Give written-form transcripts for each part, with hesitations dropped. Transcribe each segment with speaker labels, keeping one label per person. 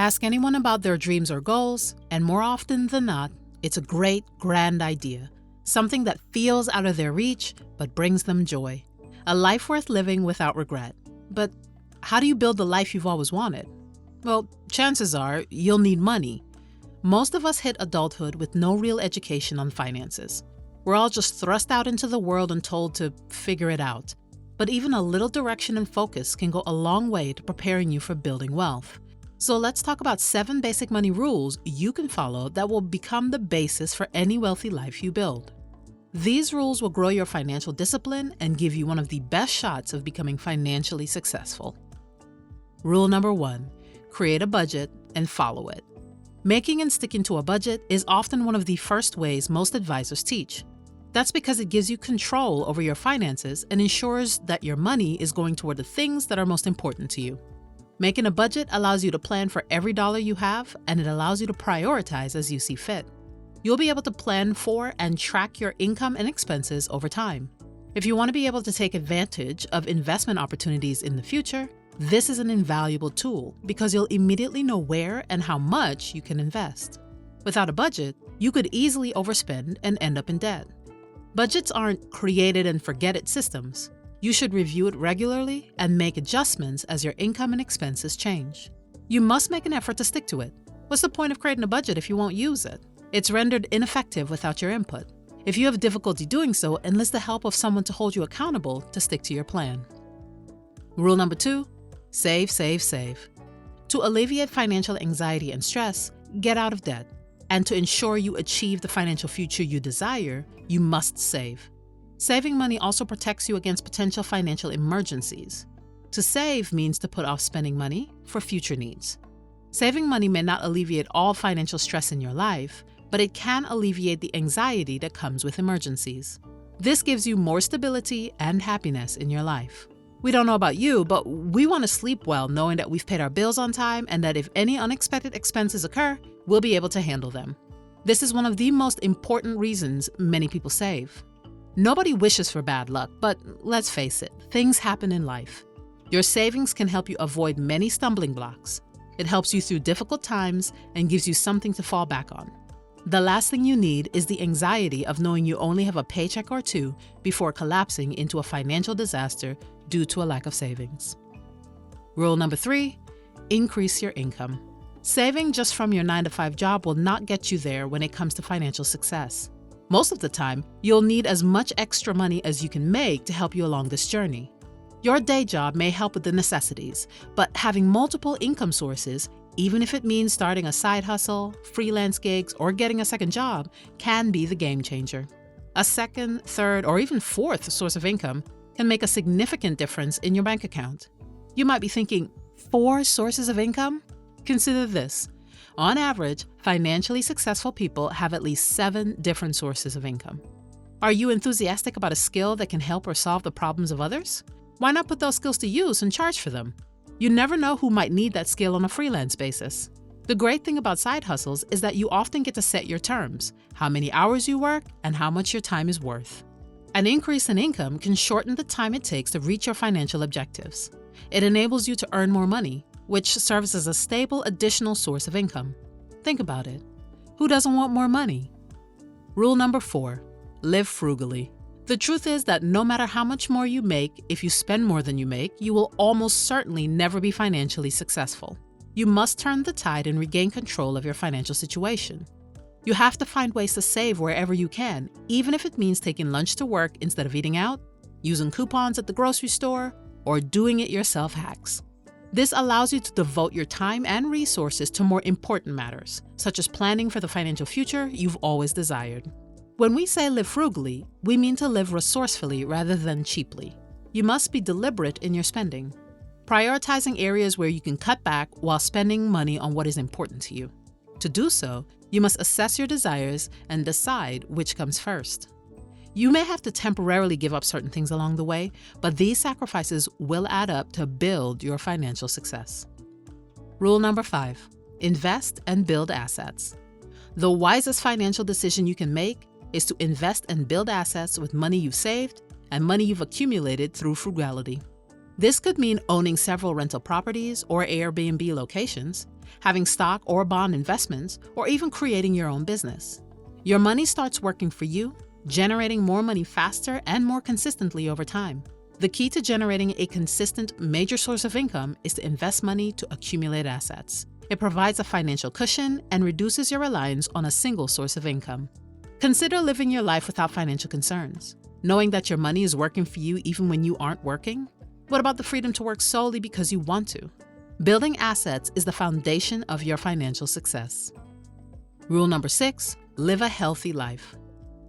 Speaker 1: Ask anyone about their dreams or goals, and more often than not, it's a great, grand idea. Something that feels out of their reach, but brings them joy. A life worth living without regret. But how do you build the life you've always wanted? Well, chances are you'll need money. Most of us hit adulthood with no real education on finances. We're all just thrust out into the world and told to figure it out. But even a little direction and focus can go a long way to preparing you for building wealth. So let's talk about 7 basic money rules you can follow that will become the basis for any wealthy life you build. These rules will grow your financial discipline and give you one of the best shots of becoming financially successful. Rule number 1, create a budget and follow it. Making and sticking to a budget is often one of the first ways most advisors teach. That's because it gives you control over your finances and ensures that your money is going toward the things that are most important to you. Making a budget allows you to plan for every dollar you have, and it allows you to prioritize as you see fit. You'll be able to plan for and track your income and expenses over time. If you want to be able to take advantage of investment opportunities in the future, this is an invaluable tool because you'll immediately know where and how much you can invest. Without a budget, you could easily overspend and end up in debt. Budgets aren't created and forget it systems. You should review it regularly and make adjustments as your income and expenses change. You must make an effort to stick to it. What's the point of creating a budget if you won't use it? It's rendered ineffective without your input. If you have difficulty doing so, enlist the help of someone to hold you accountable to stick to your plan. Rule number 2, save, save, save. To alleviate financial anxiety and stress, get out of debt. And to ensure you achieve the financial future you desire, you must save. Saving money also protects you against potential financial emergencies. To save means to put off spending money for future needs. Saving money may not alleviate all financial stress in your life, but it can alleviate the anxiety that comes with emergencies. This gives you more stability and happiness in your life. We don't know about you, but we want to sleep well knowing that we've paid our bills on time and that if any unexpected expenses occur, we'll be able to handle them. This is one of the most important reasons many people save. Nobody wishes for bad luck, but let's face it, things happen in life. Your savings can help you avoid many stumbling blocks. It helps you through difficult times and gives you something to fall back on. The last thing you need is the anxiety of knowing you only have a paycheck or two before collapsing into a financial disaster due to a lack of savings. Rule number 3, increase your income. Saving just from your 9-to-5 job will not get you there when it comes to financial success. Most of the time, you'll need as much extra money as you can make to help you along this journey. Your day job may help with the necessities, but having multiple income sources, even if it means starting a side hustle, freelance gigs, or getting a second job, can be the game changer. A second, third, or even fourth source of income can make a significant difference in your bank account. You might be thinking, 4 sources of income? Consider this. On average, financially successful people have at least 7 different sources of income. Are you enthusiastic about a skill that can help or solve the problems of others? Why not put those skills to use and charge for them? You never know who might need that skill on a freelance basis. The great thing about side hustles is that you often get to set your terms, how many hours you work, and how much your time is worth. An increase in income can shorten the time it takes to reach your financial objectives. It enables you to earn more money, which serves as a stable additional source of income. Think about it. Who doesn't want more money? Rule number 4, live frugally. The truth is that no matter how much more you make, if you spend more than you make, you will almost certainly never be financially successful. You must turn the tide and regain control of your financial situation. You have to find ways to save wherever you can, even if it means taking lunch to work instead of eating out, using coupons at the grocery store, or doing it yourself hacks. This allows you to devote your time and resources to more important matters, such as planning for the financial future you've always desired. When we say live frugally, we mean to live resourcefully rather than cheaply. You must be deliberate in your spending, prioritizing areas where you can cut back while spending money on what is important to you. To do so, you must assess your desires and decide which comes first. You may have to temporarily give up certain things along the way, but these sacrifices will add up to build your financial success. Rule number 5, invest and build assets. The wisest financial decision you can make is to invest and build assets with money you've saved and money you've accumulated through frugality. This could mean owning several rental properties or Airbnb locations, having stock or bond investments, or even creating your own business. Your money starts working for you, generating more money faster and more consistently over time. The key to generating a consistent major source of income is to invest money to accumulate assets. It provides a financial cushion and reduces your reliance on a single source of income. Consider living your life without financial concerns, knowing that your money is working for you even when you aren't working. What about the freedom to work solely because you want to? Building assets is the foundation of your financial success. Rule number 6, live a healthy life.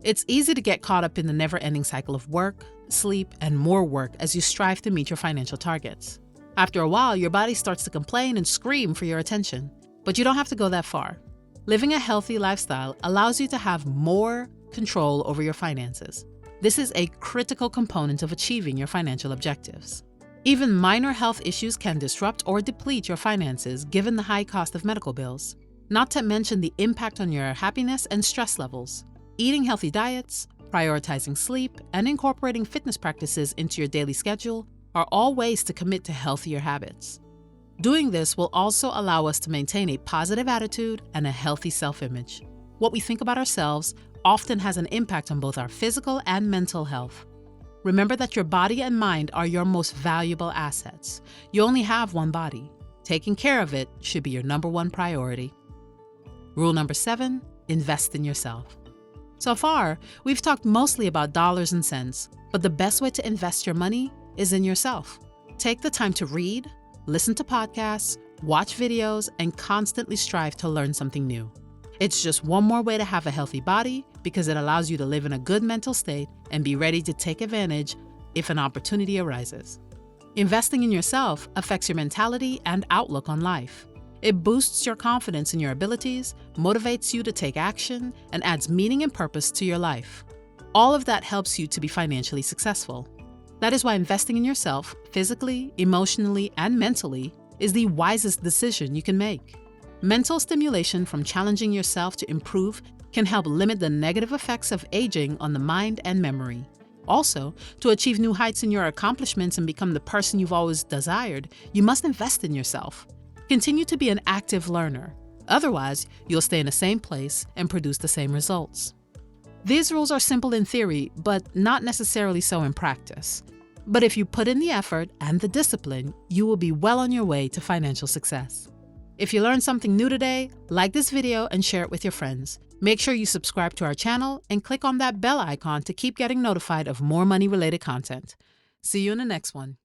Speaker 1: It's easy to get caught up in the never-ending cycle of work, sleep, and more work as you strive to meet your financial targets. After a while, your body starts to complain and scream for your attention. But you don't have to go that far. Living a healthy lifestyle allows you to have more control over your finances. This is a critical component of achieving your financial objectives. Even minor health issues can disrupt or deplete your finances given the high cost of medical bills, not to mention the impact on your happiness and stress levels. Eating healthy diets, prioritizing sleep, and incorporating fitness practices into your daily schedule are all ways to commit to healthier habits. Doing this will also allow us to maintain a positive attitude and a healthy self-image. What we think about ourselves often has an impact on both our physical and mental health. Remember that your body and mind are your most valuable assets. You only have one body. Taking care of it should be your number one priority. Rule number 7, invest in yourself. So far, we've talked mostly about dollars and cents, but the best way to invest your money is in yourself. Take the time to read, listen to podcasts, watch videos, and constantly strive to learn something new. It's just one more way to have a healthy body because it allows you to live in a good mental state and be ready to take advantage if an opportunity arises. Investing in yourself affects your mentality and outlook on life. It boosts your confidence in your abilities, motivates you to take action, and adds meaning and purpose to your life. All of that helps you to be financially successful. That is why investing in yourself, physically, emotionally, and mentally, is the wisest decision you can make. Mental stimulation from challenging yourself to improve can help limit the negative effects of aging on the mind and memory. Also, to achieve new heights in your accomplishments and become the person you've always desired, you must invest in yourself. Continue to be an active learner. Otherwise, you'll stay in the same place and produce the same results. These rules are simple in theory, but not necessarily so in practice. But if you put in the effort and the discipline, you will be well on your way to financial success. If you learned something new today, like this video and share it with your friends. Make sure you subscribe to our channel and click on that bell icon to keep getting notified of more money-related content. See you in the next one.